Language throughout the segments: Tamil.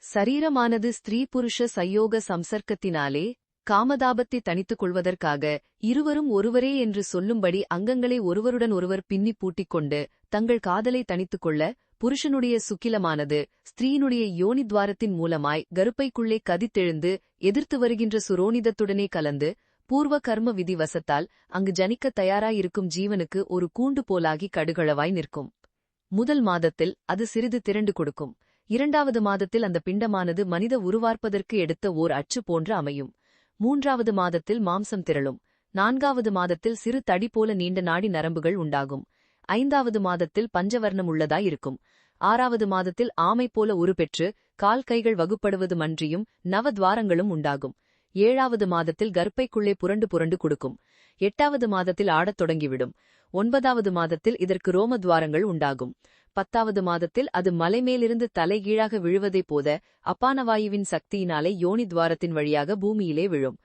சரீரமானது ஸ்திரீ புருஷ சயோக சம்சர்க்கத்தினாலே காமதாபத்தை தணித்துக் கொள்வதற்காக இருவரும் ஒருவரே என்று சொல்லும்படி அங்கங்களை ஒருவருடன் ஒருவர் பின்னி பூட்டிக்கொண்டு தங்கள் காதலை தணித்துக் கொள்ள புருஷனுடைய சுக்கிலமானது ஸ்திரீயினுடைய யோனித்வாரத்தின் மூலமாய் கருப்பைக்குள்ளே கதித்தெழுந்து எதிர்த்து வருகின்ற சுரோனிதத்துடனே கலந்து பூர்வ கர்ம விதி வசத்தால் அங்கு ஜனிக்க தயாராயிருக்கும் ஜீவனுக்கு ஒரு கூண்டு போலாகி கடுகளவாய் நிற்கும். முதல் மாதத்தில் அது சிறிது திரண்டு கொடுக்கும். இரண்டாவது மாதத்தில் அந்த பிண்டமானது மனித உருவார்ப்பதற்கு எடுத்த ஓர் அச்சு போன்று அமையும். மூன்றாவது மாதத்தில் மாம்சம் திரளும். நான்காவது மாதத்தில் சிறு தடி போல நீண்ட நாடி நரம்புகள் உண்டாகும். ஐந்தாவது மாதத்தில் பஞ்சவர்ணம் உள்ளதாயிருக்கும். ஆறாவது மாதத்தில் ஆமை போல உருப்பெற்று கால் கைகள் வகுப்படுவது மன்றியும் நவத்வாரங்களும் உண்டாகும். ஏழாவது மாதத்தில் கர்ப்பைக்குள்ளே புரண்டு புரண்டு கொடுக்கும். எட்டாவது மாதத்தில் ஆடத் தொடங்கிவிடும். ஒன்பதாவது மாதத்தில் இதற்கு ரோமத்வாரங்கள் உண்டாகும். பத்தாவது மாதத்தில் அது மலைமேலிருந்து தலைகீழாக விழுவதைப் போத அப்பானவாயுவின் சக்தியினாலே யோனித்வாரத்தின் வழியாக பூமியிலே விழும்.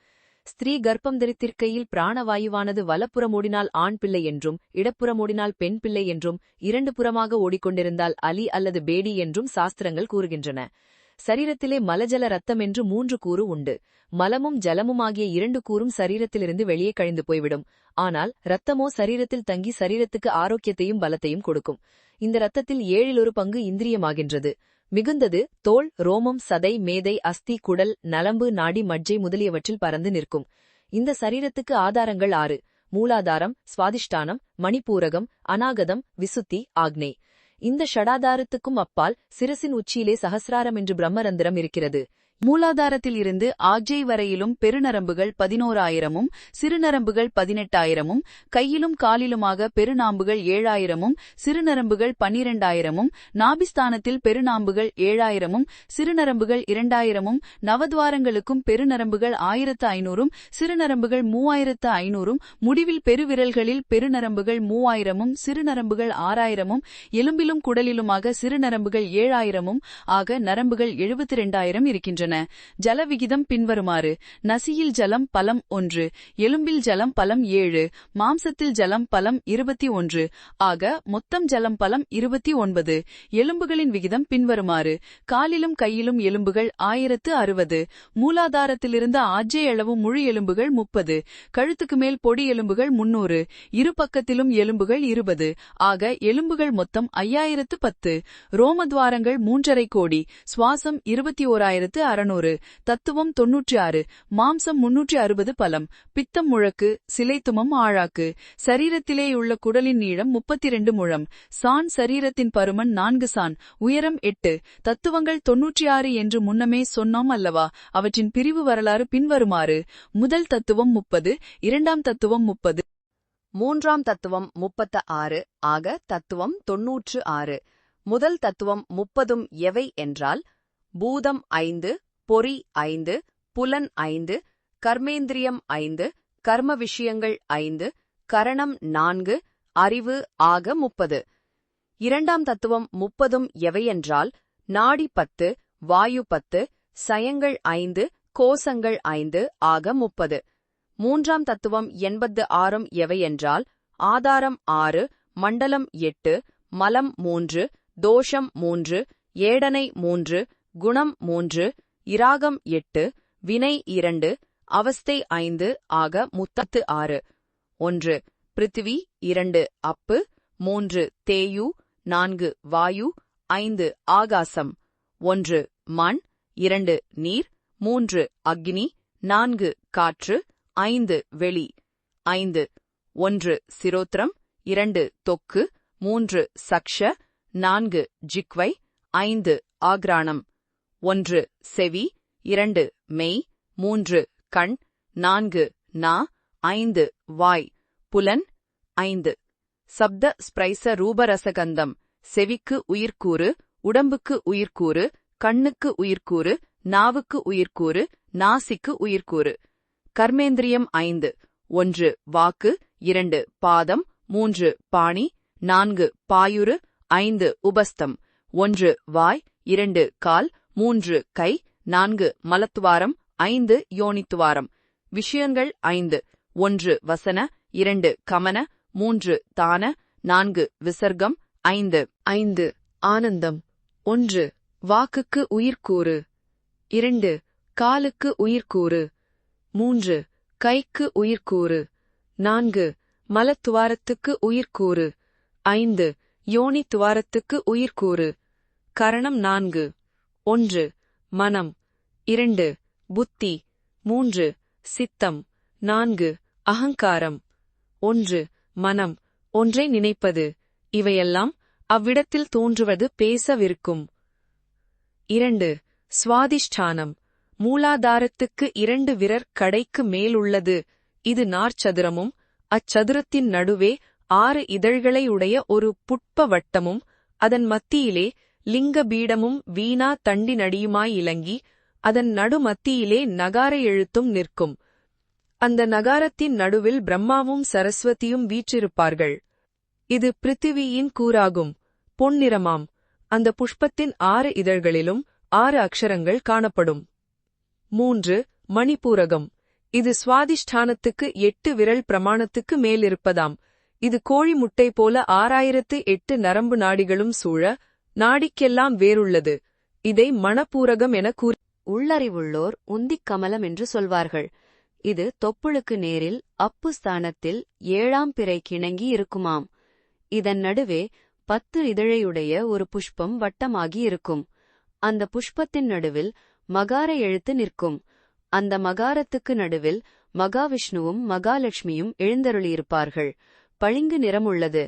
ஸ்திரீ கர்ப்பம் தரித்திருக்கையில் பிராணவாயுவானது வலப்புறமோடினால் ஆண் பிள்ளை என்றும் இடப்புறமோடினால் பெண் பிள்ளை என்றும் இரண்டு புறமாக ஓடிக்கொண்டிருந்தால் அலி அல்லது பேடி என்றும் சாஸ்திரங்கள் கூறுகின்றன. சரீரத்திலே மலஜல ரத்தம் என்று 3 கூறு உண்டு. மலமும் ஜலமுமாகிய 2 கூறும் சரீரத்திலிருந்து வெளியே கழிந்து போய்விடும். ஆனால் இரத்தமோ சரீரத்தில் தங்கி சரீரத்துக்கு ஆரோக்கியத்தையும் பலத்தையும் கொடுக்கும். இந்த இரத்தத்தில் 1/7 பங்கு இந்திரியமாகின்றது. மிகுந்தது தோல், ரோமம், சதை, மேதை, அஸ்தி, குடல், நலம்பு, நாடி, மஜ்ஜை முதலியவற்றில் பறந்து நிற்கும். இந்த சரீரத்துக்கு ஆதாரங்கள் 6: மூலாதாரம், சுவாதிஷ்டானம், மணிப்பூரகம், அநாகதம், விசுத்தி, ஆக்னே. இந்த ஷடாதாரத்துக்கும் அப்பால் சிரசின் உச்சியிலே சஹசிராரம் என்று பிரம்மரந்திரம் இருக்கிறது. மூலாதாரத்தில் இருந்து ஆஜ்ஜை வரையிலும் பெருநரம்புகள் 11,000-மும் சிறுநரம்புகள் 18,000-மும் கையிலும் காலிலுமாக பெருநாம்புகள் 7,000-மும் சிறுநரம்புகள் 12,000-மும் நாபிஸ்தானத்தில் பெருநாம்புகள் 7,000-மும் சிறுநரம்புகள் 2,000-மும் நவத்வாரங்களுக்கும் பெருநரம்புகள் 1,500-ம் சிறுநரம்புகள் 3,500-ம் முடிவில் பெருவிரல்களில் பெருநரம்புகள் 3,000-மும் சிறுநரம்புகள் 6,000-மும் எலும்பிலும் குடலிலுமாக சிறுநரம்புகள் 7,000-மும் ஆக நரம்புகள் 72,000 இருக்கின்றன. ஜலவிகிதம் பின்வருமாறு: நசியில் ஜலம் பலம் 1, எலும்பில் ஜலம் பலம் 7, மாம்சத்தில் ஜலம் பலம் 21 ஆக மொத்தம் ஜலம் பலம் 29. எலும்புகளின் விகிதம் பின்வருமாறு: காலிலும் கையிலும் எலும்புகள் 1060, மூலாதாரத்திலிருந்து ஆஜ்ஜை அளவு முழு எலும்புகள் 30, கழுத்துக்கு மேல் பொடி எலும்புகள் 300, இரு பக்கத்திலும் எலும்புகள் 20 ஆக எலும்புகள் மொத்தம் 5010. ரோமத்வாரங்கள் 3.5 கோடி, சுவாசம் 21,600, தத்துவம் 96, மாம்சம் 360 பலம், பித்தம் முழக்கு, சிலைத்துமம் ஆழாக்கு. சரீரத்திலேயுள்ள குடலின் நீளம் 32 முழம், சான் சரீரத்தின் பருமன் 4 சான், உயரம் 8. தத்துவங்கள் 96 என்று முன்னமே சொன்னோம் அல்லவா? அவற்றின் பிரிவு வரலாறு பின்வருமாறு: முதல் தத்துவம் 30, இரண்டாம் தத்துவம் 30, மூன்றாம் தத்துவம் 36 ஆக தத்துவம் 96. முதல் தத்துவம் 30 எவை என்றால் பூதம் 5, பொறி 5, புலன் 5, கர்மேந்திரியம் 5, கர்ம விஷயங்கள் 5, கரணம் 4, அறிவு ஆக 30. இரண்டாம் தத்துவம் 30 எவையென்றால் நாடி 10, வாயு 10, சயங்கள் 5, கோசங்கள் 5 ஆக 30. மூன்றாம் தத்துவம் 86 எவையென்றால் ஆதாரம் 6, மண்டலம் 8, மலம் 3, தோஷம் 3, ஏடனை 3, குணம் 3, இராகம் 8, வினை 2, அவஸ்தை 5 ஆக 36. 1 பிருத்திவி, 2 அப்பு, 3 தேயு, 4 வாயு, 5 ஆகாசம். 1 மண், 2 நீர், 3 அக்னி, 4 காற்று, 5 வெளி. 5 1 சிரோத்ரம், 2 தொக்கு, 3 சக்ஷ, 4 ஜிக்வை, 5 ஆக்ராணம். 1 செவி, 2 மெய், 3 கண், 4 நா, 5 வாய். புலன் 5. சப்த ஸ்பிரைச ரூபரசகந்தம். செவிக்கு உயிர்க்கூறு, உடம்புக்கு உயிர்க்கூறு, கண்ணுக்கு உயிர்க்கூறு, நாவுக்கு உயிர்க்கூறு, நாசிக்கு உயிர்க்கூறு. கர்மேந்திரியம் 5. 1 வாக்கு, 2 பாதம், 3 பாணி, 4 பாயுரு, 5 உபஸ்தம். 1 வாய், 2 கால், 3 கை, 4 மலத்துவாரம், 5 யோனித்துவாரம். விஷயங்கள் 5. 1 வசன, 2 கமன, 3 தான, 4 விசர்க்கம், 5 ஆனந்தம். 1 வாக்குக்கு உயிர்க்கூறு. 2 காலுக்கு உயிர்க்கூறு. 3 கைக்கு உயிர்க்கூறு. 4 மலத்துவாரத்துக்கு உயிர்க்கூறு. 5 யோனி துவாரத்துக்கு உயிர்க்கூறு. கரணம் 4. 1 மனம். 2 புத்தி. 3 சித்தம். 4 அகங்காரம். 1 மனம், ஒன்றை நினைப்பது. இவையெல்லாம் அவ்விடத்தில் தோன்றுவது பேசவிருக்கும். 2 சுவாதிஷ்டானம். மூலாதாரத்துக்கு 2 விரற் கடைக்கு மேலுள்ளது. இது நாற்சதுரமும் அச்சதுரத்தின் நடுவே 6 இதழ்களை உடைய ஒரு புட்ப வட்டமும் அதன் மத்தியிலே லிங்க பீடமும் வீணா தண்டினடியுமாய் இலங்கி அதன் நடுமத்தியிலே நகார எழுத்தும் நிற்கும். அந்த நகாரத்தின் நடுவில் பிரம்மாவும் சரஸ்வதியும் வீற்றிருப்பார்கள். இது பிருத்திவியின் கூறாகும். பொன்னிறமாம். அந்த புஷ்பத்தின் 6 இதழ்களிலும் 6 அக்ஷரங்கள் காணப்படும். 3 மணிப்பூரகம். இது சுவாதிஷ்டானத்துக்கு 8 விரல் பிரமாணத்துக்கு மேலிருப்பதாம். இது கோழி முட்டை போல 6008 நரம்பு நாடிகளும் சூழ, நாடிக்கெல்லாம் வேறுள்ளது. இதை மணப்பூரகம் என கூறி உள்ளறிவுள்ளோர் உந்திக் கமலம் என்று சொல்வார்கள். இது தொப்புளுக்கு நேரில் அப்பு ஸ்தானத்தில் 7ஆம் பிறை கிணங்கி இருக்குமாம். இதன் நடுவே 10 இதழையுடைய ஒரு புஷ்பம் வட்டமாகி இருக்கும். அந்த புஷ்பத்தின் நடுவில் மகார எழுத்து நிற்கும். அந்த மகாரத்துக்கு நடுவில் மகாவிஷ்ணுவும் மகாலட்சுமியும் எழுந்தருளியிருப்பார்கள். பளிங்கு நிறமுள்ளது.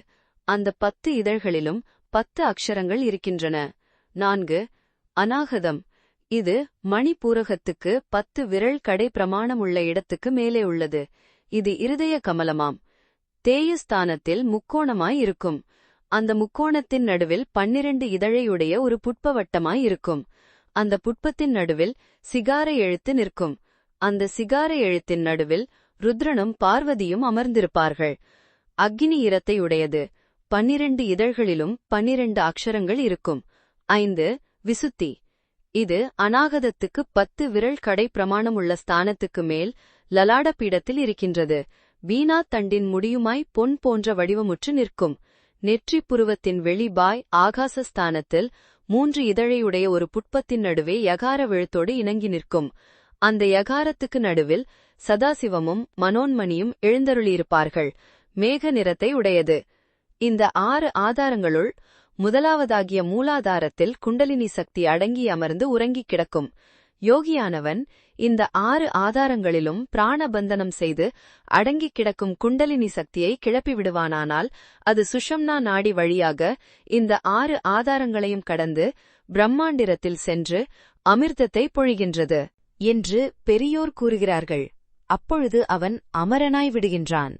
அந்த 10 இதழ்களிலும் 10 அக்ஷரங்கள் இருக்கின்றன. 4 அநாகதம். இது மணிப்பூரகத்துக்கு 10 விரல் கடை பிரமாணமுள்ள இடத்துக்கு மேலே உள்ளது. இது இருதய கமலமாம். தேயஸ்தானத்தில் முக்கோணமாய் இருக்கும். அந்த முக்கோணத்தின் நடுவில் 12 இதழையுடைய ஒரு புட்பவட்டமாய் இருக்கும். அந்த புட்பத்தின் நடுவில் சிகார எழுத்து நிற்கும். அந்த சிகார எழுத்தின் நடுவில் ருத்ரனும் பார்வதியும் அமர்ந்திருப்பார்கள். அக்கினி இரத்தையுடையது. 12 இதழ்களிலும் 12 அக்ஷரங்கள் இருக்கும். 5 விசுத்தி. இது அநாகதத்துக்கு 10 விரல் கடை பிரமாணமுள்ள ஸ்தானத்துக்கு மேல் லலாட பீடத்தில் இருக்கின்றது. வீணா தண்டின் முடியுமாய் பொன் போன்ற வடிவமுற்று நிற்கும். நெற்றி புருவத்தின் வெளிபாய் ஆகாசஸ்தானத்தில் 3 இதழையுடைய ஒரு புட்பத்தின் நடுவே யகார விழுத்தோடு இணங்கி நிற்கும். அந்த யகாரத்துக்கு நடுவில் சதாசிவமும் மனோன்மணியும் எழுந்தருளியிருப்பார்கள். மேக நிறத்தை உடையது. இந்த 6 ஆதாரங்களுள் முதலாவதாகிய மூலாதாரத்தில் குண்டலினி சக்தி அடங்கி அமர்ந்து உறங்கிக் கிடக்கும். யோகியானவன் இந்த 6 ஆதாரங்களிலும் பிராணபந்தனம் செய்து அடங்கிக் கிடக்கும் குண்டலினி சக்தியை கிளப்பி விடுவானானால் அது சுஷம்னா நாடி வழியாக இந்த 6 ஆதாரங்களையும் கடந்து பிரம்மாண்டிரத்தில் சென்று அமிர்தத்தை பொழிகின்றது என்று பெரியோர் கூறுகிறார்கள். அப்பொழுது அவன் அமரனாய் விடுகின்றான்.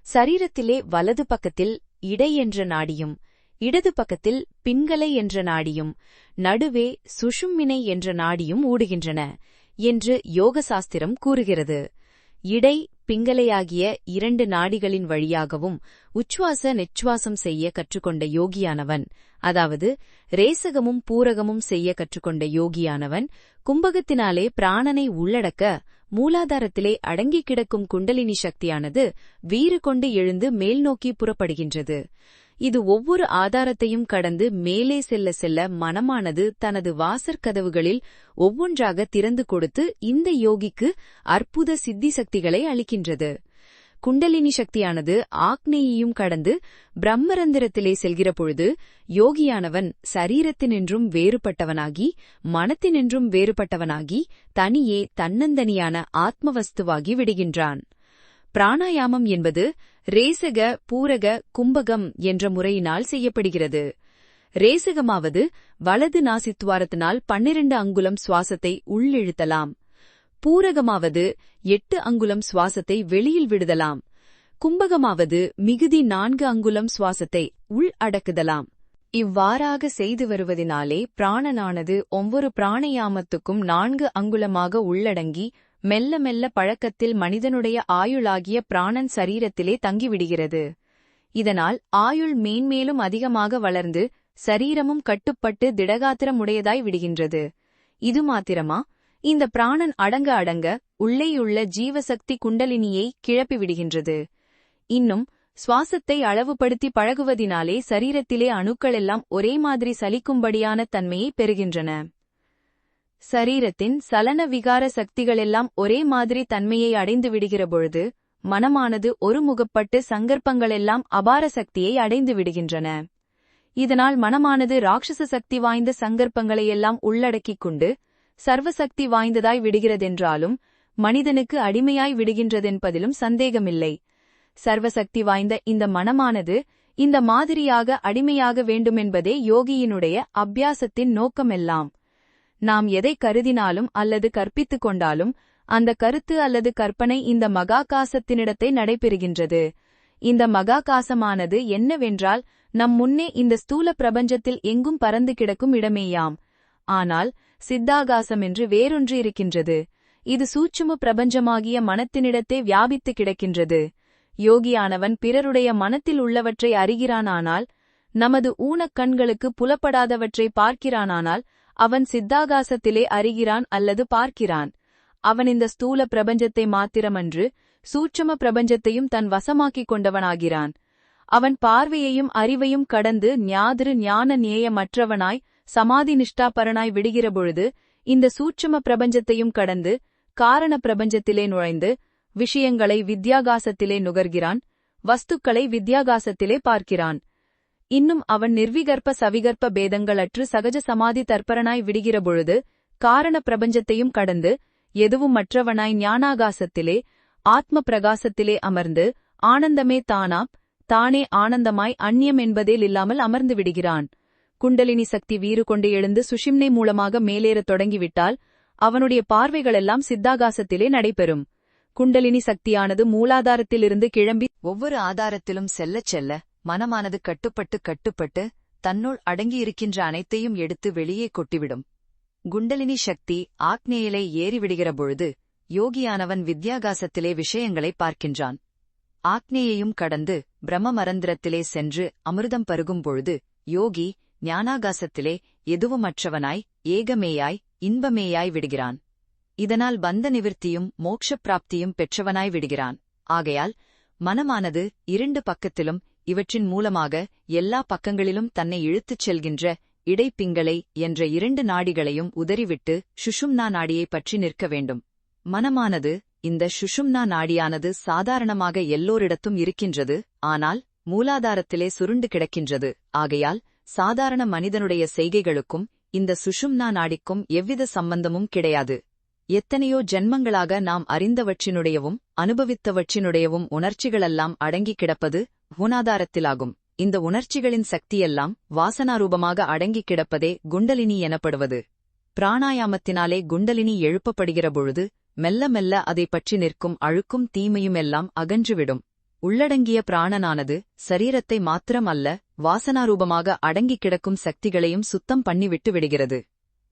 சரீரத்திலே வலது பக்கத்தில் இடை என்ற நாடியும் இடது பக்கத்தில் பின்கலை என்ற நாடியும் நடுவே சுஷும்மினை என்ற நாடியும் ஊடுகின்றன என்று யோகசாஸ்திரம் கூறுகிறது. இடை பிங்கலையாகிய 2 நாடிகளின் வழியாகவும் உச்சுவாச நிச்சுவாசம் செய்ய கற்றுக்கொண்ட யோகியானவன், அதாவது ரேசகமும் பூரகமும் செய்ய கற்றுக்கொண்ட யோகியானவன் கும்பகத்தினாலே பிராணனை உள்ளடக்க மூலாதாரத்திலே அடங்கிக் கிடக்கும் குண்டலினி சக்தியானது வீறு கொண்டு எழுந்து மேல்நோக்கி புறப்படுகின்றது. இது ஒவ்வொரு ஆதாரத்தையும் கடந்து மேலே செல்ல செல்ல மனமானது தனது வாசற்கதவுகளில் ஒவ்வொன்றாக திறந்து கொடுத்து இந்த யோகிக்கு அற்புத சித்தி சக்திகளை அளிக்கின்றது. குண்டலினி சக்தியானது ஆக்னேயையும் கடந்து பிரம்மரந்திரத்திலே செல்கிற பொழுது யோகியானவன் சரீரத்தினின்றும் வேறுபட்டவனாகி மனத்தினின்றும் வேறுபட்டவனாகி தனியே தன்னந்தனியான ஆத்மவஸ்துவாகி விடுகின்றான். பிராணாயாமம் என்பது ரேசக பூரக கும்பகம் என்ற முறையினால் செய்யப்படுகிறது. ரேசகமாவது வலது நாசித்துவாரத்தினால் 12 அங்குலம் சுவாசத்தை உள்ளிழுத்தலாம். பூரகமாவது 8 அங்குலம் சுவாசத்தை வெளியில் விடுதலாம். கும்பகமாவது மிகுதி 4 அங்குலம் சுவாசத்தை உள் அடக்குதலாம். இவ்வாறாக செய்து வருவதினாலே பிராணனானது ஒவ்வொரு பிராணயாமத்துக்கும் 4 அங்குலமாக உள்ளடங்கி மெல்ல மெல்ல பழக்கத்தில் மனிதனுடைய ஆயுளாகிய பிராணன் சரீரத்திலே தங்கிவிடுகிறது. இதனால் ஆயுள் மேன்மேலும் அதிகமாக வளர்ந்து சரீரமும் கட்டுப்பட்டு திடகாத்திரமுடையதாய் விடுகின்றது. இது மாத்திரமா? இந்த பிராணன் அடங்க அடங்க உள்ளேயுள்ள ஜீவசக்தி குண்டலினியை கிளப்பி விடுகின்றது. இன்னும் சுவாசத்தை அளவுபடுத்தி பழகுவதினாலே சரீரத்திலே அணுக்களெல்லாம் ஒரே மாதிரி சலிக்கும்படியான தன்மையை பெறுகின்றன. சரீரத்தின் சலன விகார சக்திகளெல்லாம் ஒரே மாதிரி தன்மையை அடைந்து விடுகிற பொழுது மனமானது ஒருமுகப்பட்டு சங்கற்பங்களெல்லாம் அபார சக்தியை அடைந்து விடுகின்றன. இதனால் மனமானது ராட்சச சக்தி வாய்ந்த சங்கற்பங்களையெல்லாம் உள்ளடக்கிக் கொண்டு சர்வசக்தி வாய்ந்ததாய் விடுகிறதென்றாலும் மனிதனுக்கு அடிமையாய் விடுகின்றதென்பதிலும் சந்தேகமில்லை. சர்வசக்தி வாய்ந்த இந்த மனமானது இந்த மாதிரியாக அடிமையாக வேண்டுமென்பதே யோகியினுடைய அபியாசத்தின் நோக்கமெல்லாம். நாம் எதை கருதினாலும் அல்லது கற்பித்துக் கொண்டாலும் அந்த கருத்து அல்லது கற்பனை இந்த மகாகாசத்தினிடத்தை நடைபெறுகின்றது. இந்த மகாகாசமானது என்னவென்றால் நம் முன்னே இந்த ஸ்தூல பிரபஞ்சத்தில் எங்கும் பறந்து கிடக்கும் இடமேயாம். ஆனால் சித்தாகாசம் என்று வேறொன்று இருக்கின்றது. இது சூட்சும பிரபஞ்சமாகிய மனத்தினிடத்தே வியாபித்து கிடக்கின்றது. யோகியானவன் பிறருடைய மனத்தில் உள்ளவற்றை அறிகிறானானால், நமது ஊனக் கண்களுக்கு புலப்படாதவற்றை பார்க்கிறானானால் அவன் சித்தாகாசத்திலே அறிகிறான் அல்லது பார்க்கிறான். அவன் இந்த ஸ்தூல பிரபஞ்சத்தை மாத்திரமன்று சூட்சும பிரபஞ்சத்தையும் தன் வசமாக்கிக் கொண்டவனாகிறான். அவன் பார்வையையும் அறிவையும் கடந்து ஞாதிரு ஞான நேயமற்றவனாய் சமாதி நிஷ்டாபரனாய் விடுகிறபொழுது இந்த சூட்சும பிரபஞ்சத்தையும் கடந்து காரண பிரபஞ்சத்திலே நுழைந்து விஷயங்களை வித்யாகாசத்திலே நுகர்கிறான், வஸ்துக்களை வித்யாகாசத்திலே பார்க்கிறான். இன்னும் அவன் நிர்விகற்ப சவிகற்ப பேதங்களற்று சகஜ சமாதி தற்பரனாய் விடுகிறபொழுது காரண பிரபஞ்சத்தையும் கடந்து எதுவும் மற்றவனாய் ஞானாகாசத்திலே ஆத்ம பிரகாசத்திலே அமர்ந்து ஆனந்தமே தானே ஆனந்தமாய் அந்நியம் என்பதில் இல்லாமல் அமர்ந்து விடுகிறான். குண்டலினி சக்தி வீறு கொண்டு எழுந்து சுஷிம்னை மூலமாக மேலேறத் தொடங்கிவிட்டால் அவனுடைய பார்வைகளெல்லாம் சித்தாகாசத்திலே நடைபெறும். குண்டலினி சக்தியானது மூலாதாரத்திலிருந்து கிளம்பி ஒவ்வொரு ஆதாரத்திலும் செல்லச் செல்ல மனமானது கட்டுப்பட்டு தன்னுள் அடங்கியிருக்கின்ற அனைத்தையும் எடுத்து வெளியே கொட்டிவிடும். குண்டலினி சக்தி ஆக்னேயிலே ஏறிவிடுகிற பொழுது யோகியானவன் வித்யாகாசத்திலே விஷயங்களை பார்க்கின்றான். ஆக்னேயையும் கடந்து பிரம்மமரந்திரத்திலே சென்று அமிர்தம் பருகும் பொழுது யோகி ஞானாகாசத்திலே எதுவுமற்றவனாய் ஏகமேயாய் இன்பமேயாய் விடுகிறான். இதனால் பந்த நிவிர்த்தியும் மோட்சப்பிராப்தியும் பெற்றவனாய் விடுகிறான். ஆகையால் மனமானது இரண்டு பக்கத்திலும் இவற்றின் மூலமாக எல்லா பக்கங்களிலும் தன்னை இழுத்துச் செல்கின்ற இடைப்பிங்களை என்ற இரண்டு நாடிகளையும் உதறிவிட்டு சுஷும்னா நாடியைப் பற்றி நிற்க வேண்டும். மனமானது இந்த சுஷும்னா நாடியானது சாதாரணமாக எல்லோரிடத்தும் இருக்கின்றது, ஆனால் மூலாதாரத்திலே சுருண்டு கிடக்கின்றது. ஆகையால் சாதாரண மனிதனுடைய செய்கைகளுக்கும் இந்த சுஷும்னா நாடிக்கும் எவ்வித சம்பந்தமும் கிடையாது. எத்தனையோ ஜென்மங்களாக நாம் அறிந்தவற்றினுடையவும் அனுபவித்தவற்றினுடையவும் உணர்ச்சிகளெல்லாம் அடங்கிக் கிடப்பது ஊனாதாரத்திலாகும். இந்த உணர்ச்சிகளின் சக்தியெல்லாம் வாசனாரூபமாக அடங்கிக் கிடப்பதே குண்டலினி எனப்படுவது. பிராணாயாமத்தினாலே குண்டலினி எழுப்பப்படுகிற பொழுது மெல்ல மெல்ல அதைப் பற்றி நிற்கும் அழுக்கும் தீமையுமெல்லாம் அகன்றுவிடும். உள்ளடங்கிய பிராணனானது சரீரத்தை மாத்திரம் அல்ல, வாசனாரூபமாக அடங்கிக் கிடக்கும் சக்திகளையும் சுத்தம் பண்ணிவிட்டு விடுகிறது.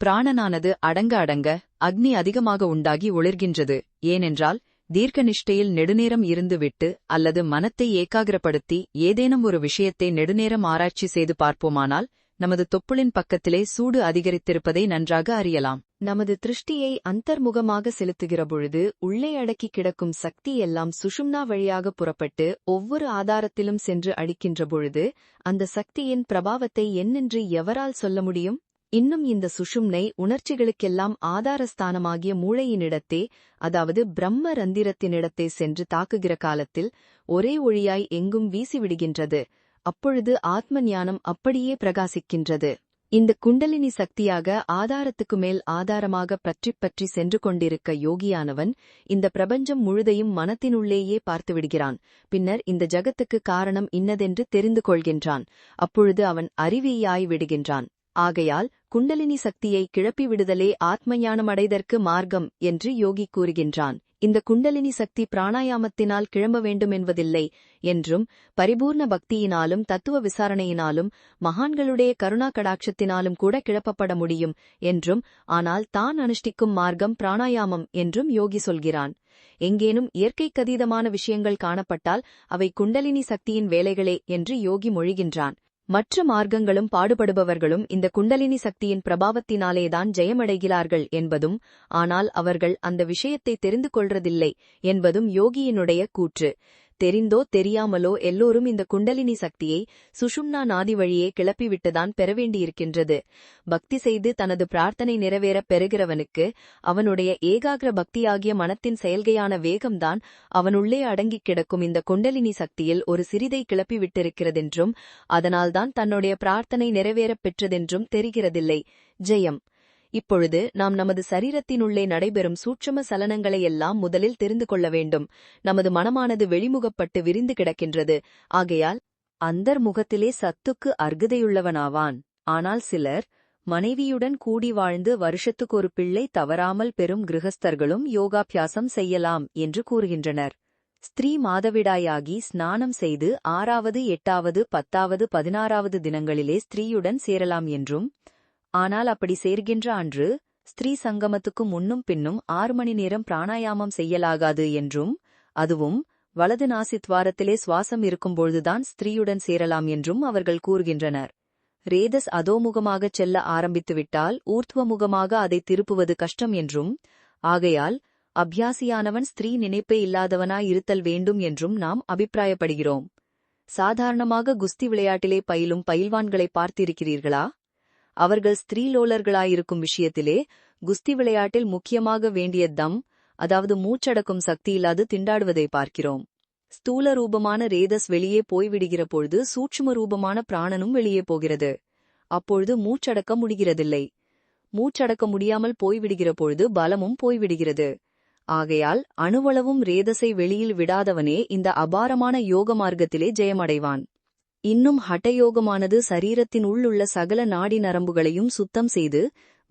பிராணனானது அடங்க அக்னி அதிகமாக உண்டாகி ஒளிர்கின்றது. ஏனென்றால் தீர்க்கநிஷ்டையில் நெடுநேரம் இருந்துவிட்டு அல்லது மனத்தை ஏகாகிரப்படுத்தி ஏதேனும் ஒரு விஷயத்தை நெடுநேரம் ஆராய்ச்சி செய்து பார்ப்போமானால் நமது தொப்புளின் பக்கத்திலே சூடு அதிகரித்திருப்பதை நன்றாக அறியலாம். நமது திருஷ்டியை அந்தர்முகமாக செலுத்துகிற பொழுது உள்ளே அடக்கி கிடக்கும் சக்தி எல்லாம் சுஷும்னா வழியாக புறப்பட்டு ஒவ்வொரு ஆதாரத்திலும் சென்று அடிக்கின்ற பொழுது அந்த சக்தியின் பிரபாவத்தை என்னென்று எவரால் சொல்ல முடியும்? இன்னும் இந்த சுஷும்னை உணர்ச்சிகளுக்கெல்லாம் ஆதாரஸ்தானமாகிய மூளையினிடத்தே, அதாவது பிரம்ம ரந்திரத்தினிடத்தே சென்று தாக்குகிற காலத்தில் ஒரே ஒளியாய் எங்கும் வீசிவிடுகின்றது. அப்பொழுது ஆத்ம ஞானம் அப்படியே பிரகாசிக்கின்றது. இந்த குண்டலினி சக்தியாக ஆதாரத்துக்கு மேல் ஆதாரமாக பற்றி சென்று கொண்டிருக்க யோகியானவன் இந்த பிரபஞ்சம் முழுதையும் மனத்தினுள்ளேயே பார்த்துவிடுகிறான். பின்னர் இந்த ஜகத்துக்கு காரணம் இன்னதென்று தெரிந்து கொள்கின்றான். அப்பொழுது அவன் அறிவியாய் விடுகின்றான். ஆகையால் குண்டலினி சக்தியை கிளப்பி விடுதலே ஆத்மஞானமடைதற்கு மார்க்கம் என்று யோகி கூறுகின்றான். இந்த குண்டலினி சக்தி பிராணாயாமத்தினால் கிளம்ப வேண்டுமென்பதில்லை என்றும், பரிபூர்ண பக்தியினாலும் தத்துவ விசாரணையினாலும் மகான்களுடைய கருணா கடாட்சத்தினாலும் கூட கிளப்பப்பட முடியும் என்றும், ஆனால் தான் அனுஷ்டிக்கும் மார்க்கம் பிராணாயாமம் என்றும் யோகி சொல்கிறான். எங்கேனும் இயற்கைக்கதீதமான விஷயங்கள் காணப்பட்டால் அவை குண்டலினி சக்தியின் வேலைகளே என்று யோகி மொழிகின்றான். மற்ற மார்க்கங்களும் பாடுபடுபவர்களும் இந்த குண்டலினி சக்தியின் பிரபாவத்தினாலேதான் ஜெயமடைகிறார்கள் என்பதும், ஆனால் அவர்கள் அந்த விஷயத்தை தெரிந்து கொள்றதில்லை என்பதும் யோகியினுடைய கூற்று. தெரிந்தோ தெரியாமலோ எல்லோரும் இந்த குண்டலினி சக்தியை சுஷும்னா நாடி வழியே கிளப்பிவிட்டுதான் பெறவேண்டியிருக்கின்றது. பக்தி செய்து தனது பிரார்த்தனை நிறைவேறப் பெறுகிறவனுக்கு அவனுடைய ஏகாகிர பக்தியாகிய மனத்தின் செயல்கையான வேகம்தான் அவனுள்ளே அடங்கிக் கிடக்கும் இந்த குண்டலினி சக்தியில் ஒரு சிறிதை கிளப்பிவிட்டிருக்கிறதென்றும் அதனால்தான் தன்னுடைய பிரார்த்தனை நிறைவேறப் பெற்றதென்றும் தெரிகிறதில்லை. ஜெயம். இப்பொழுது நாம் நமது சரீரத்தினுள்ளே நடைபெறும் சூட்சும சலனங்களையெல்லாம் முதலில் தெரிந்து கொள்ள வேண்டும். நமது மனமானது வெளிமுகப்பட்டு விரிந்து கிடக்கின்றது. ஆகையால் அந்தர்முகத்திலே சத்துக்கு அர்ஹதையுள்ளவனாவான். ஆனால் சிலர் மனைவியுடன் கூடி வாழ்ந்து வருஷத்துக்கு ஒரு பிள்ளை தவறாமல் பெறும் கிருஹஸ்தர்களும் யோகாபியாசம் செய்யலாம் என்று கூறுகின்றனர். ஸ்திரீ மாதவிடாயாகி ஸ்நானம் செய்து 6வது 8வது 10வது 16வது தினங்களிலே ஸ்திரீயுடன் சேரலாம் என்றும், ஆனால் அப்படி சேர்கின்ற அன்று ஸ்திரீ சங்கமத்துக்கு முன்னும் பின்னும் 6 மணி நேரம் பிராணாயாமம் செய்யலாகாது என்றும், அதுவும் வலது நாசித்வாரத்திலே சுவாசம் இருக்கும்பொழுதுதான் ஸ்திரீயுடன் சேரலாம் என்றும் அவர்கள் கூறுகின்றனர். ரேதஸ் அதோமுகமாகச் செல்ல ஆரம்பித்துவிட்டால் ஊர்த்வமுகமாக அதை திருப்புவது கஷ்டம் என்றும், ஆகையால் அபியாசியானவன் ஸ்திரீ நினைப்பே இல்லாதவனாய் இருத்தல் வேண்டும் என்றும் நாம் அபிப்பிராயப்படுகிறோம். சாதாரணமாக குஸ்தி விளையாட்டிலே பயிலும் பயில்வான்களை பார்த்திருக்கிறீர்களா? அவர்கள் ஸ்திரீலோலர்களாயிருக்கும் விஷயத்திலே குஸ்தி விளையாட்டில் முக்கியமாக வேண்டிய தம், அதாவது மூச்சடக்கும் சக்தியில்லாது திண்டாடுவதை பார்க்கிறோம். ஸ்தூல ரூபமான ரேதஸ் வெளியே போய்விடுகிற பொழுது சூட்சும ரூபமான பிராணனும் வெளியே போகிறது. அப்பொழுது மூச்சடக்க முடிகிறதில்லை. மூச்சடக்க முடியாமல் போய்விடுகிற பொழுது பலமும் போய்விடுகிறது. ஆகையால் அணுவளவும் ரேதஸை வெளியில் விடாதவனே இந்த அபாரமான யோக மார்க்கத்திலே ஜெயமடைவான். இன்னும் ஹட்டயோகமானது சரீரத்தின் உள்ளுள்ள சகல நாடி நரம்புகளையும் சுத்தம் செய்து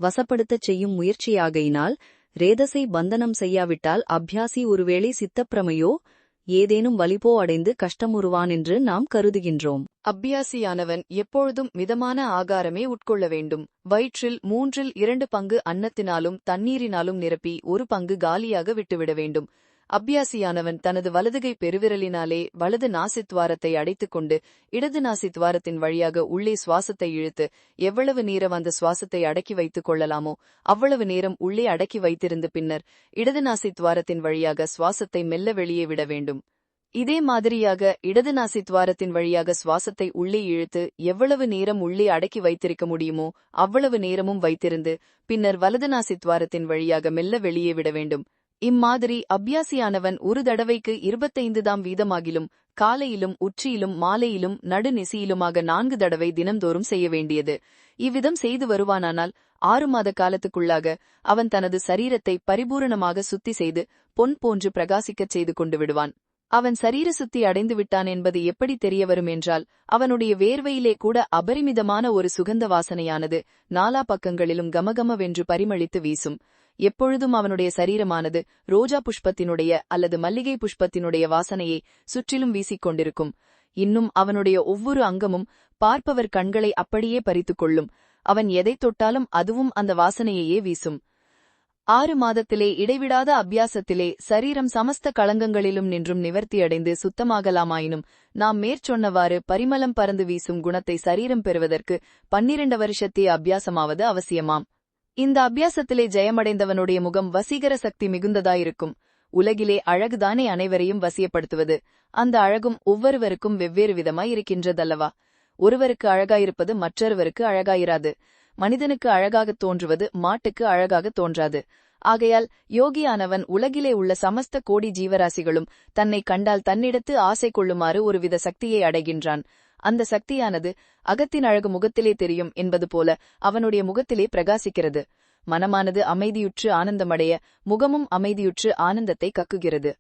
வசப்படுத்தச் செய்யும் முயற்சியாகையினால் ரேதஸை பந்தனம் செய்யாவிட்டால் அபியாசி ஒருவேளை சித்தப்பிரமையோ ஏதேனும் வலிப்போ அடைந்து கஷ்டமுறுவான் என்று நாம் கருதுகின்றோம். அபியாசியானவன் எப்பொழுதும் மிதமான ஆகாரமே உட்கொள்ள வேண்டும். வயிற்றில் 2 பங்கு அன்னத்தினாலும் தண்ணீரினாலும் நிரப்பி 1 பங்கு காலியாக விட்டுவிட வேண்டும். அபியாசியானவன் தனது வலதுகை பெருவிரலினாலே வலது நாசித்வாரத்தை அடைத்துக்கொண்டு இடது நாசித்வாரத்தின் வழியாக உள்ளே சுவாசத்தை இழுத்து எவ்வளவு நேரம் அந்த சுவாசத்தை அடக்கி வைத்துக் கொள்ளலாமோ அவ்வளவு நேரம் உள்ளே அடக்கி வைத்திருந்து பின்னர் இடது நாசித்வாரத்தின் வழியாக சுவாசத்தை மெல்ல வெளியே விட வேண்டும். இதே மாதிரியாக இடது நாசித்வாரத்தின் வழியாக சுவாசத்தை உள்ளே இழுத்து எவ்வளவு நேரம் உள்ளே அடக்கி வைத்திருக்க முடியுமோ அவ்வளவு நேரமும் வைத்திருந்து பின்னர் வலது நாசித்வாரத்தின் வழியாக மெல்ல வெளியே விட வேண்டும். இம்மாதிரி அபியாசியானவன் ஒரு தடவைக்கு 25 வீதமாகிலும் காலையிலும் உச்சியிலும் மாலையிலும் நடுநிசியிலுமாக 4 தடவை தினம்தோறும் செய்ய வேண்டியது. இவ்விதம் செய்து வருவானானால் 6 மாத காலத்துக்குள்ளாக அவன் தனது சரீரத்தை பரிபூரணமாக சுத்தி செய்து பொன் போன்று பிரகாசிக்கச் செய்து கொண்டு விடுவான். அவன் சரீர சுத்தி அடைந்து விட்டான் என்பது எப்படி தெரியவரும் என்றால், அவனுடைய வேர்வையிலே கூட அபரிமிதமான ஒரு சுகந்த வாசனையானது 4 பக்கங்களிலும் கமகமவென்று பரிமளித்து வீசும். எப்பொழுதும் அவனுடைய சரீரமானது ரோஜா புஷ்பத்தினுடைய அல்லது மல்லிகை புஷ்பத்தினுடைய வாசனையை சுற்றிலும் வீசிக்கொண்டிருக்கும். இன்னும் அவனுடைய ஒவ்வொரு அங்கமும் பார்ப்பவர் கண்களை அப்படியே பறித்துக் கொள்ளும். அவன் எதை தொட்டாலும் அதுவும் அந்த வாசனையையே வீசும். 6 மாதத்திலே இடைவிடாத அபியாசத்திலே சரீரம் சமஸ்த களங்கங்களிலும் நின்றும் நிவர்த்தியடைந்து சுத்தமாகலாமாயினும் நாம் மேற்சொன்னவாறு பரிமளம் பறந்து வீசும் குணத்தை சரீரம் பெறுவதற்கு 12 வருஷத்தே அபியாசமாவது அவசியமாம். இந்த அபியாசத்திலே ஜெயமடைந்தவனுடைய முகம் வசீகர சக்தி மிகுந்ததாயிருக்கும். உலகிலே அழகுதானே அனைவரையும் வசியப்படுத்துவது. அந்த அழகும் ஒவ்வொருவருக்கும் வெவ்வேறு விதமாயிருக்கின்றதல்லவா? ஒருவருக்கு அழகாயிருப்பது மற்றொருவருக்கு அழகாயிராது. மனிதனுக்கு அழகாகத் தோன்றுவது மாட்டுக்கு அழகாகத் தோன்றாது. ஆகையால் யோகியானவன் உலகிலே உள்ள சமஸ்த கோடி ஜீவராசிகளும் தன்னை கண்டால் தன்னிடத்து ஆசை கொள்ளுமாறு ஒருவித சக்தியை அடைகின்றான். அந்த சக்தியானது அகத்தின் அழகு முகத்திலே தெரியும் என்பது போல அவனுடைய முகத்திலே பிரகாசிக்கிறது. மனமானது அமைதியுற்று ஆனந்தமடைய முகமும் அமைதியுற்று ஆனந்தத்தை கக்குகிறது.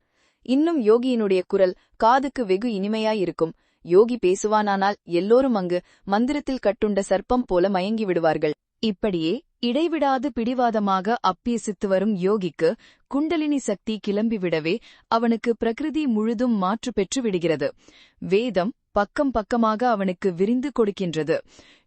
இன்னும் யோகியினுடைய குரல் காதுக்கு வெகு இனிமையாயிருக்கும். யோகி பேசுவானானால் எல்லோரும் அங்கு மந்திரத்தில் கட்டுண்ட சர்ப்பம் போல மயங்கி விடுவார்கள். இப்படியே இடைவிடாது பிடிவாதமாக அப்பியசித்து வரும் யோகிக்கு குண்டலினி சக்தி கிளம்பிவிடவே அவனுக்கு பிரகிருதி முழுதும் மாற்று பெற்று விடுகிறது. வேதம் பக்கம் பக்கமாக அவனுக்கு விரிந்து கொடுக்கின்றது.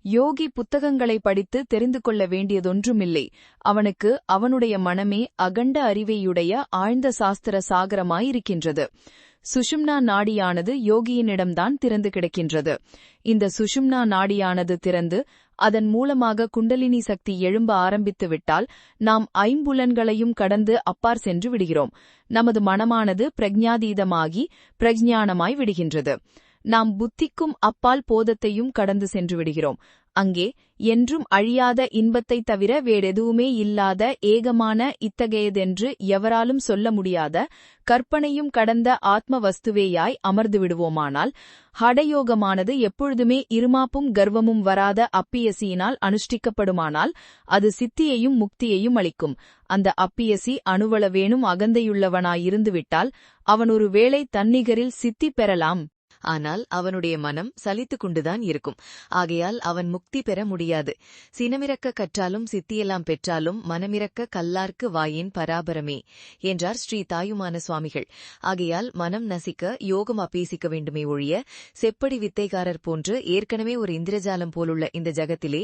யோகி புத்தகங்களை படித்து தெரிந்து கொள்ள வேண்டியதொன்றுமில்லை. அவனுக்கு அவனுடைய மனமே அகண்ட அறிவையுடைய ஆழ்ந்த சாஸ்திர சாகரமாயிருக்கின்றது. சுஷும்னா நாடியானது யோகியினிடம்தான் திறந்து கிடக்கின்றது. இந்த சுஷும்னா நாடியானது திறந்து அதன் மூலமாக குண்டலினி சக்தி எழும்ப ஆரம்பித்து விட்டால் நாம் ஐம்புலன்களையும் கடந்து அப்பார் சென்று விடுகிறோம். நமது மனமானது பிரக்ஞாதீதமாகி பிரஜ்ஞானமாய் விடுகின்றது. நாம் புத்திக்கும் அப்பால் போதத்தையும் கடந்து சென்று விடுகிறோம். அங்கே என்றும் அழியாத இன்பத்தைத் தவிர வேறெதுவுமே இல்லாத ஏகமான இத்தகையதென்று எவராலும் சொல்ல முடியாத கற்பனையும் கடந்த ஆத்ம வஸ்துவேயாய் அமர்ந்து விடுவோமானால், ஹடயோகமானது எப்பொழுதுமே இருமாப்பும் கர்வமும் வராத அப்பியசியினால் அனுஷ்டிக்கப்படுமானால் அது சித்தியையும் முக்தியையும் அளிக்கும். அந்த அப்பியசி அணுவளவேனும் அகந்தையுள்ளவனாயிருந்துவிட்டால் அவன் ஒரு வேளை தன்னிகரில் சித்தி பெறலாம். ஆனால் அவனுடைய மனம் சலித்துக் கொண்டுதான் இருக்கும். ஆகையால் அவன் முக்தி பெற முடியாது. சினமிறக்க கற்றாலும் சித்தியெல்லாம் பெற்றாலும் மனமிறக்க கல்லார்க்கு வாயின் பராபரமே என்றார் ஸ்ரீ தாயுமான சுவாமிகள். ஆகையால் மனம் நசிக்க யோகம் அபேசிக்க வேண்டுமே ஒழிய செப்படி வித்தைகாரர் போன்று ஏற்கனவே ஒரு இந்திரஜாலம் போலுள்ள இந்த ஜகத்திலே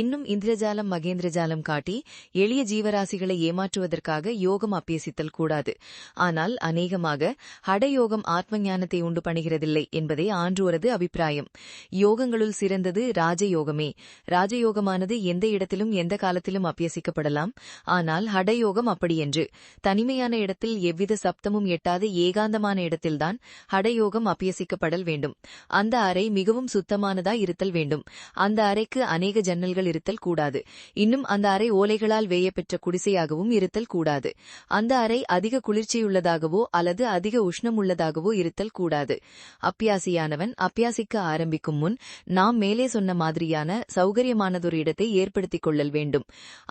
இன்னும் இந்திரஜாலம் மகேந்திரஜாலம் காட்டி எளிய ஜீவராசிகளை ஏமாற்றுவதற்காக யோகம் அபேசித்தல் கூடாது. ஆனால் அநேகமாக ஹடயோகம் ஆத்ம ஞானத்தை உண்டு பண்ணுகிறதில்லை என்பதே ஆன்றோரது அபிப்பிராயம். யோகங்களுள் சிறந்தது ராஜயோகமே. ராஜயோகமானது எந்த இடத்திலும் எந்த காலத்திலும் அபியசிக்கப்படலாம். ஆனால் ஹடயோகம் அப்படியென்று தனிமையான இடத்தில் எவ்வித சப்தமும் எட்டாத ஏகாந்தமான இடத்தில்தான் ஹடயோகம் அபியசிக்கப்படல் வேண்டும். அந்த அறை மிகவும் சுத்தமானதாய் இருத்தல் வேண்டும். அந்த அறைக்கு அநேக ஜன்னல்கள் இருத்தல் கூடாது. இன்னும் அந்த அறை ஓலைகளால் வேயப்பெற்ற குடிசையாகவும் இருத்தல் கூடாது. அந்த அறை அதிக குளிர்ச்சியுள்ளதாகவோ அல்லது அதிக உஷ்ணமுள்ளதாகவோ இருத்தல் கூடாது. அப்பியாசியானவன் அப்பியாசிக்க ஆரம்பிக்கும் முன் நாம் மேலே சொன்ன மாதிரியான சௌகரியமானதொரு இடத்தை ஏற்படுத்திக் கொள்ளல் வேண்டும்.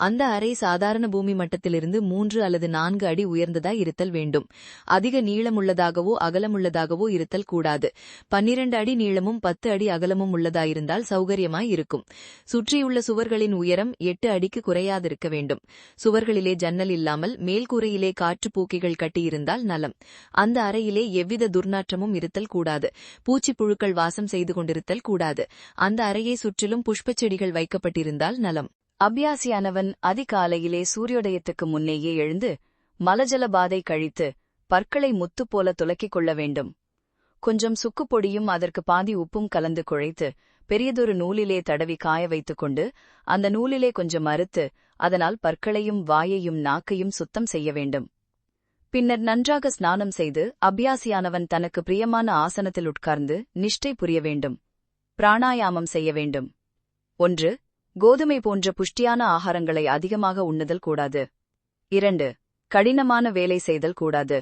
அந்த அறை சாதாரண பூமி மட்டத்திலிருந்து 3 அல்லது 4 அடி உயர்ந்ததாய் இருத்தல் வேண்டும். அதிக நீளமுள்ளதாகவோ அகலமுள்ளதாகவோ இருத்தல் கூடாது. 12 அடி நீளமும் 10 அடி அகலமும் உள்ளதாயிருந்தால் சௌகரியமாய் இருக்கும். சுற்றியுள்ள சுவர்களின் உயரம் 8 அடிக்கு குறையாதிருக்க வேண்டும். சுவர்களிலே ஜன்னல் இல்லாமல் மேல்கூரையிலே காற்றுப்பூக்கிகள் கட்டியிருந்தால் நலம். அந்த அறையிலே எவ்வித துர்நாற்றமும் இருத்தல் கூடாது. பூச்சிப்புழுக்கள் வாசம் செய்து கொண்டிருத்தல் கூடாது. அந்த அறையை சுற்றிலும் புஷ்பச் செடிகள் வைக்கப்பட்டிருந்தால் நலம். அபியாசியானவன் அதிகாலையிலே சூரியோதயத்துக்கு முன்னேயே எழுந்து மலஜல பாதை கழித்து பற்களை முத்து போல துலக்கிக் கொள்ள வேண்டும். கொஞ்சம் சுக்குப்பொடியும் அதற்கு பாதி உப்பும் கலந்து குழைத்து பெரியதொரு நூலிலே தடவி காய வைத்துக் கொண்டு அந்த நூலிலே கொஞ்சம் அறுத்து அதனால் பற்களையும் வாயையும் நாக்கையும் சுத்தம் செய்ய வேண்டும். பின்னர் நன்றாக ஸ்நானம் செய்து அபியாசியானவன் தனக்கு பிரியமான ஆசனத்தில் உட்கார்ந்து நிஷ்டை புரிய வேண்டும். பிராணாயாமம் செய்ய வேண்டும். 1. கோதுமை போன்ற புஷ்டியான ஆகாரங்களை அதிகமாக உண்ணுதல் கூடாது. 2. கடினமான வேலை செய்தல் கூடாது.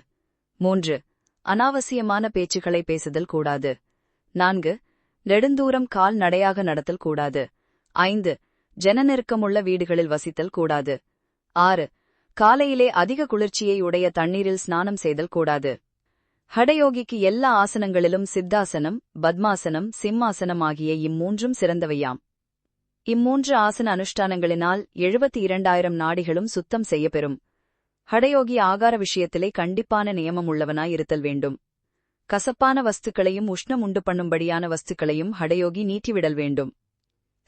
3. அனாவசியமான பேச்சுக்களை பேசுதல் கூடாது. 4. நெடுந்தூரம் கால் நடையாக நடத்தல் கூடாது. 5. ஜனநெருக்கமுள்ள வீடுகளில் வசித்தல் கூடாது. 6. காலையிலே அதிக குளிர்ச்சியை உடைய தண்ணீரில் ஸ்நானம் செய்தல் கூடாது. ஹடயோகிக்கு எல்லா ஆசனங்களிலும் சித்தாசனம், பத்மாசனம், சிம்மாசனம் ஆகிய இம்மூன்றும் சிறந்தவையாம். இம்மூன்று ஆசன அனுஷ்டானங்களினால் 72,000 நாடிகளும் சுத்தம் செய்யப்பெறும். ஹடயோகி ஆகார விஷயத்திலே கண்டிப்பான நியமம் உள்ளவனாய் இருத்தல் வேண்டும். கசப்பான வஸ்துக்களையும் உஷ்ணம் உண்டு பண்ணும்படியான வஸ்துக்களையும் ஹடயோகி நீட்டிவிடல் வேண்டும்.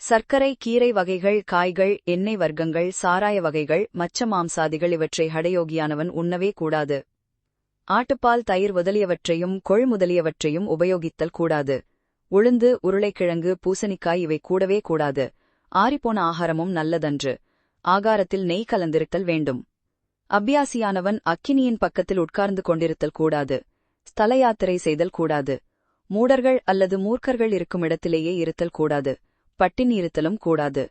சர்க்கரை, கீரை வகைகள், காய்கள், எண்ணெய் வர்க்கங்கள், சாராய வகைகள், மச்ச மாம்சாதிகள் இவற்றை ஹடயோகியானவன் உண்ணவே கூடாது. ஆட்டுப்பால், தயிர் முதலியவற்றையும் கொள் முதலியவற்றையும் உபயோகித்தல் கூடாது. உளுந்து, உருளைக்கிழங்கு, பூசணிக்காய் இவை கூடவே கூடாது. ஆறிப்போன ஆகாரமும் நல்லதன்று. ஆகாரத்தில் நெய் கலந்திருத்தல் வேண்டும். அபியாசியானவன் அக்கினியின் பக்கத்தில் உட்கார்ந்து கொண்டிருத்தல் கூடாது. ஸ்தல யாத்திரை செய்தல் கூடாது. மூடர்கள் அல்லது மூர்க்கர்கள் இருக்கும் இடத்திலேயே இருத்தல் கூடாது. பட்டினி இருத்தலும் கூடாது.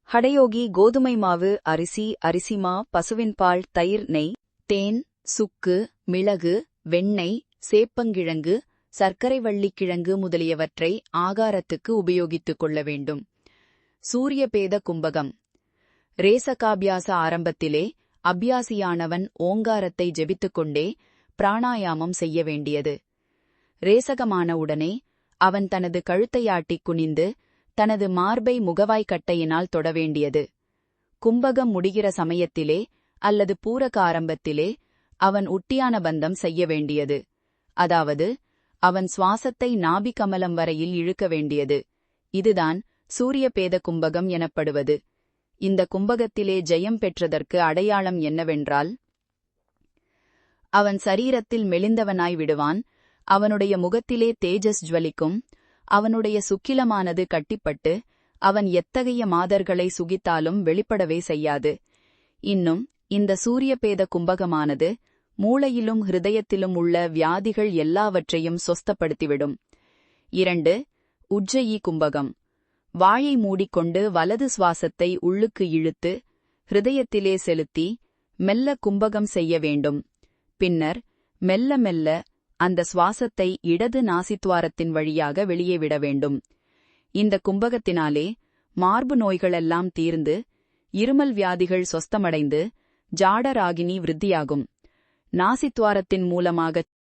ஹடயோகி கோதுமை மாவு, அரிசி, அரிசிமா, பசுவின் பால், தயிர், நெய், தேன், சுக்கு, மிளகு, வெண்ணெய், சேப்பங்கிழங்கு, சர்க்கரை வள்ளிக்கிழங்கு முதலியவற்றை ஆகாரத்துக்கு உபயோகித்துக் கொள்ள வேண்டும். சூரியபேத கும்பகம். ரேசகாபியாச ஆரம்பத்திலே அபியாசியானவன் ஓங்காரத்தை ஜெபித்துக் கொண்டே பிராணாயாமம் செய்ய வேண்டியது. ரேசகமான உடனே அவன் தனது கழுத்தையாட்டிக் குனிந்து தனது மார்பை முகவாய்க்கட்டையினால் தொட வேண்டியது. கும்பகம் முடிகிற சமயத்திலே அல்லது பூரக ஆரம்பத்திலே அவன் உட்டியான பந்தம் செய்ய வேண்டியது. அதாவது அவன் சுவாசத்தை நாபிகமலம் வரையில் இழுக்க வேண்டியது. இதுதான் சூரியபேத கும்பகம் எனப்படுவது. இந்த கும்பகத்திலே ஜெயம் பெற்றதற்கு அடையாளம் என்னவென்றால், அவன் சரீரத்தில் மெலிந்தவனாய் விடுவான். அவனுடைய முகத்திலே தேஜஸ் ஜுவலிக்கும். அவனுடைய சுக்கிலமானது கட்டிப்பட்டு அவன் எத்தகைய மாதர்களை சுகித்தாலும் வெளிப்படவே செய்யாது. இன்னும் இந்த சூரியபேத கும்பகமானது மூளையிலும் ஹிருதயத்திலும் உள்ள வியாதிகள் எல்லாவற்றையும் சொஸ்தப்படுத்திவிடும். 2. உஜ்ஜயி கும்பகம். வாயை மூடிக்கொண்டு வலது சுவாசத்தை உள்ளுக்கு இழுத்து ஹிருதயத்திலே செலுத்தி மெல்ல கும்பகம் செய்ய வேண்டும். பின்னர் மெல்ல மெல்ல அந்த சுவாசத்தை இடது நாசித்துவாரத்தின் வழியாக வெளியே விட வேண்டும். இந்த கும்பகத்தினாலே மார்பு நோய்களெல்லாம் தீர்ந்து இருமல் வியாதிகள் சொஸ்தமடைந்து ஜாடராகினி விருத்தியாகும். நாசித்துவாரத்தின் மூலமாகச்